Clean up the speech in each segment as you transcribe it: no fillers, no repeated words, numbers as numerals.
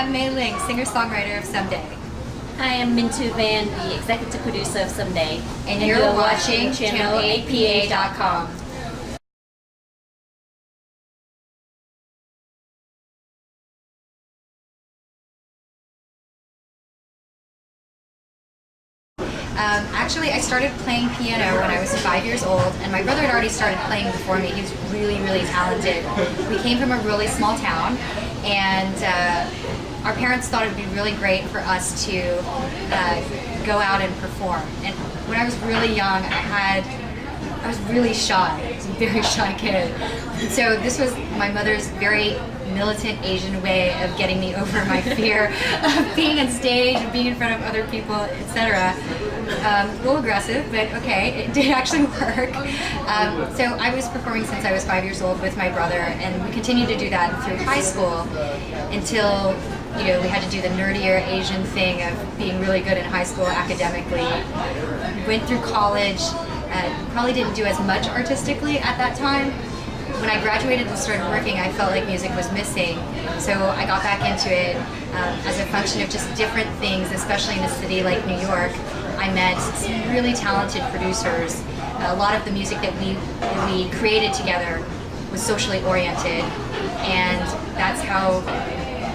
I'm May Ling, singer-songwriter of Someday. Hi, I'm MinhTu Van, the executive producer of Someday. And you're watching channelapa.com. Actually, I started playing piano when I was 5 years old, and my brother had already started playing before me. He was really, really talented. We came from a really small town, and our parents thought it would be really great for us to go out and perform. And when I was really young, I was really shy. I was a very shy kid. And so this was my mother's very militant Asian way of getting me over my fear of being on stage, being in front of other people, etc. A little aggressive, but okay, it did actually work. So I was performing since I was 5 years old with my brother, and we continued to do that through high school until we had to do the nerdier Asian thing of being really good in high school academically. Went through college, probably didn't do as much artistically at that time. When I graduated and started working, I felt like music was missing, so I got back into it as a function of just different things, especially in a city like New York. I met some really talented producers. A lot of the music that we created together was socially oriented, and that's how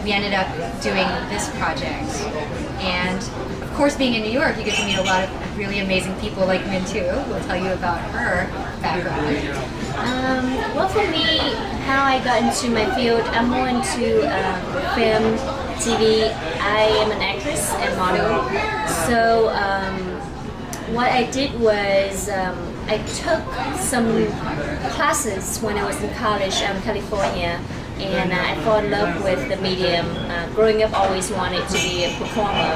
we ended up doing this project. And of course, being in New York, you get to meet a lot of really amazing people like MinhTu, who will tell you about her background. Well, for me, how I got into my field, I'm more into film, TV. I am an actress and model. So what I did was I took some classes when I was in college out in California, and I fell in love with the medium. Growing up, I always wanted to be a performer,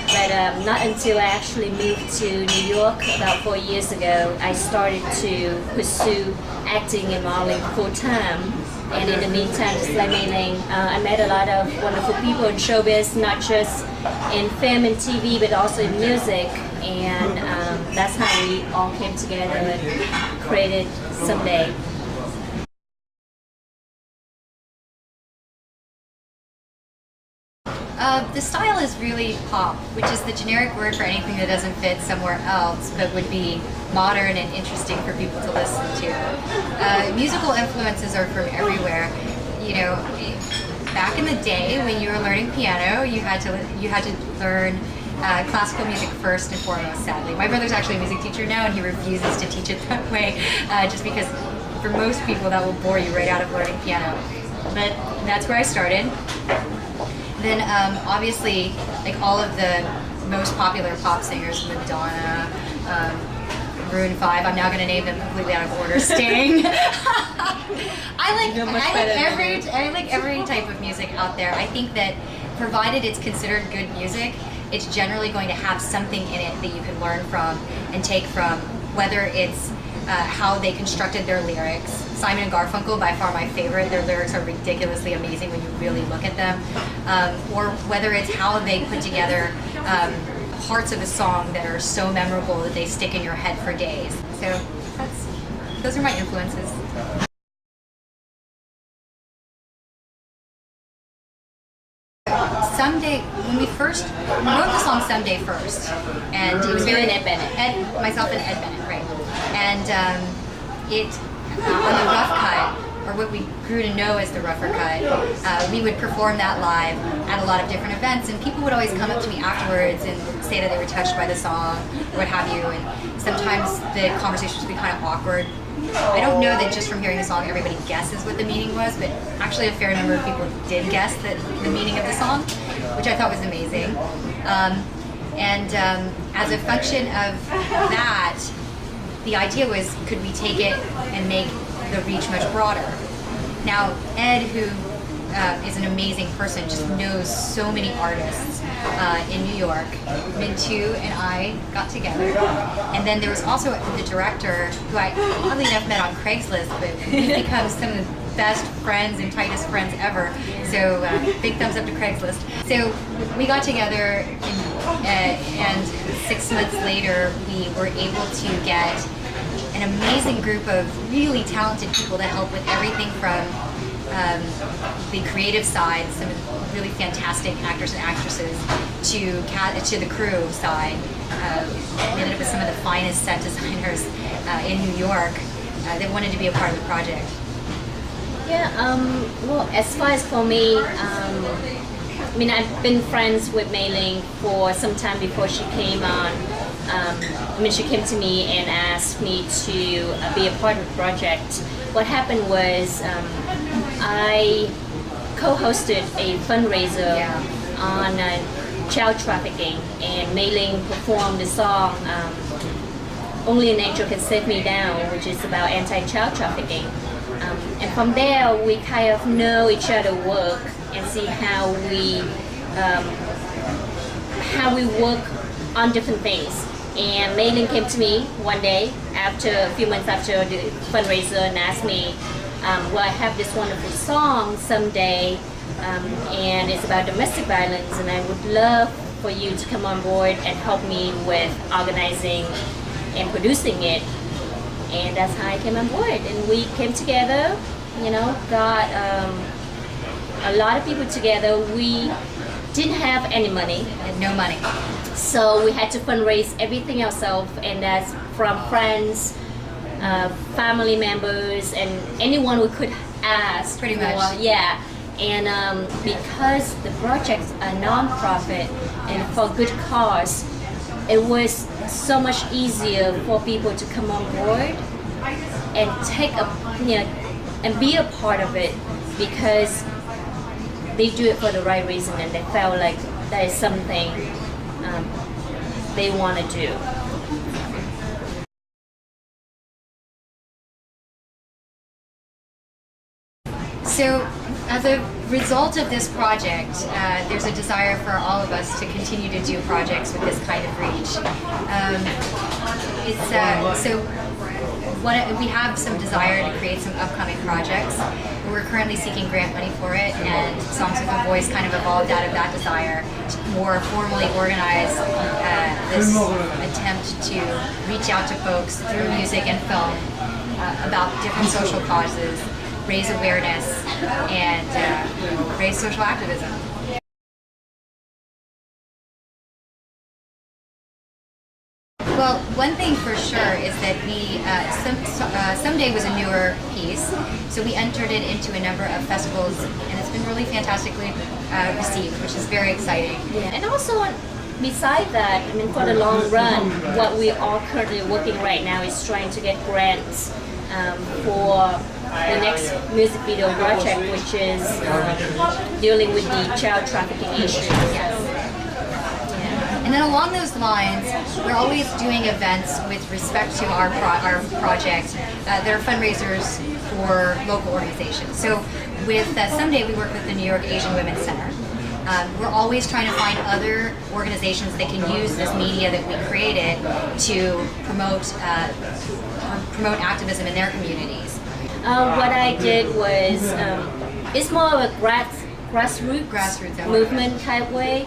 but not until I actually moved to New York about 4 years ago, I started to pursue acting and modeling full time. And in the meantime, just like May Ling, I met a lot of wonderful people in showbiz, not just in film and TV, but also in music. And that's how we all came together and created Someday. The style is really pop, which is the generic word for anything that doesn't fit somewhere else, but would be modern and interesting for people to listen to. Musical influences are from everywhere. Back in the day when you were learning piano, you had to learn classical music first and foremost, sadly. My brother's actually a music teacher now, and he refuses to teach it that way, just because for most people that will bore you right out of learning piano. But that's where I started. Then obviously, like all of the most popular pop singers, Madonna, Maroon 5, I'm now going to name them completely out of order, Sting. I like every type of music out there. I think that provided it's considered good music, it's generally going to have something in it that you can learn from and take from, whether it's how they constructed their lyrics. Simon and Garfunkel, by far my favorite. Their lyrics are ridiculously amazing when you really look at them. Or whether it's how they put together parts of a song that are so memorable that they stick in your head for days. So those are my influences. Someday, when we wrote the song Someday first, and it was very Ed Bennett. Myself and Ed Bennett, right. And on the rough cut, or what we grew to know as the rougher cut, we would perform that live at a lot of different events, and people would always come up to me afterwards and say that they were touched by the song, or what have you, and sometimes the conversations would be kind of awkward. I don't know that just from hearing the song everybody guesses what the meaning was, but actually a fair number of people did guess the meaning of the song, which I thought was amazing. As a function of that, the idea was, could we take it and make the reach much broader? Now, Ed, who is an amazing person, just knows so many artists in New York. MinhTu and I got together. And then there was also the director, who I oddly enough met on Craigslist, but we've become some of the best friends and tightest friends ever. So big thumbs up to Craigslist. So we got together, and 6 months later, we were able to get an amazing group of really talented people to help with everything from the creative side, some really fantastic actors and actresses to the crew side. We ended up with some of the finest set designers in New York that wanted to be a part of the project. Yeah, well, as far as for me, I mean, I've been friends with May Ling for some time before she came on. I mean, she came to me and asked me to be a part of the project. What happened was I co-hosted a fundraiser on child trafficking, and May Ling performed the song "Only an Angel Can Save Me Now," which is about anti-child trafficking. And from there, we kind of know each other work and see how we work on different things. And May Ling came to me one day a few months after the fundraiser and asked me, well, I have this wonderful song someday, and it's about domestic violence, and I would love for you to come on board and help me with organizing and producing it. And that's how I came on board, and we came together, you know, got a lot of people together. We didn't have any money. No money. So we had to fundraise everything ourselves, and that's from friends, family members, and anyone we could ask. Pretty much. Yeah. And because the project's a non-profit and for good cause, it was so much easier for people to come on board and and be a part of it, because they do it for the right reason, and they felt like that is something they want to do. So, as a result of this project, there's a desire for all of us to continue to do projects with this kind of reach. We have some desire to create some upcoming projects. We're currently seeking grant money for it, and Songs with a Voice kind of evolved out of that desire to more formally organize this attempt to reach out to folks through music and film about different social causes, raise awareness, and raise social activism. Well, one thing for sure is that Someday was a newer piece, so we entered it into a number of festivals, and it's been really fantastically received, which is very exciting. Yeah. And also, beside that, I mean, for the long run, what we are currently working right now is trying to get grants for the next music video project, which is dealing with the child trafficking issue. Yes. And then along those lines, we're always doing events with respect to our project that are fundraisers for local organizations. So with Someday, we work with the New York Asian Women's Center. We're always trying to find other organizations that can use this media that we created to promote activism in their communities. What I did was, it's more of a grassroots movement type way.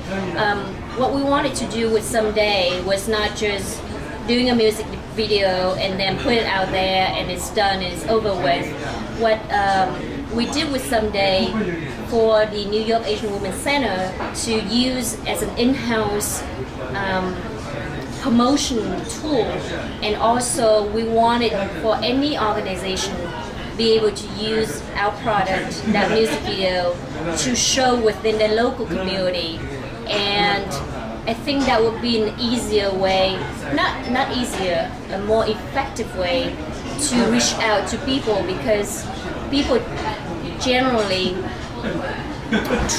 What we wanted to do with Someday was not just doing a music video and then put it out there and it's done, it's over with. What we did with Someday for the New York Asian Women's Center to use as an in-house promotion tool, and also we wanted for any organization be able to use our product, that music video, to show within the local community. And I think that would be an easier way, not easier, a more effective way to reach out to people, because people generally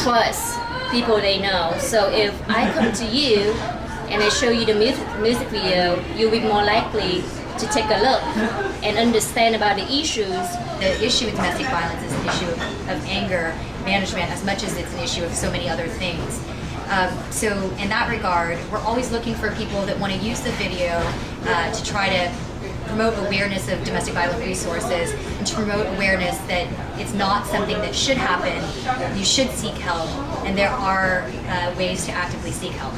trust people they know. So if I come to you and I show you the music video, you'll be more likely to take a look and understand about the issues. The issue with domestic violence is an issue of anger management as much as it's an issue of so many other things. So in that regard, we're always looking for people that want to use the video to try to promote awareness of domestic violence resources and to promote awareness that it's not something that should happen. You should seek help, and there are ways to actively seek help.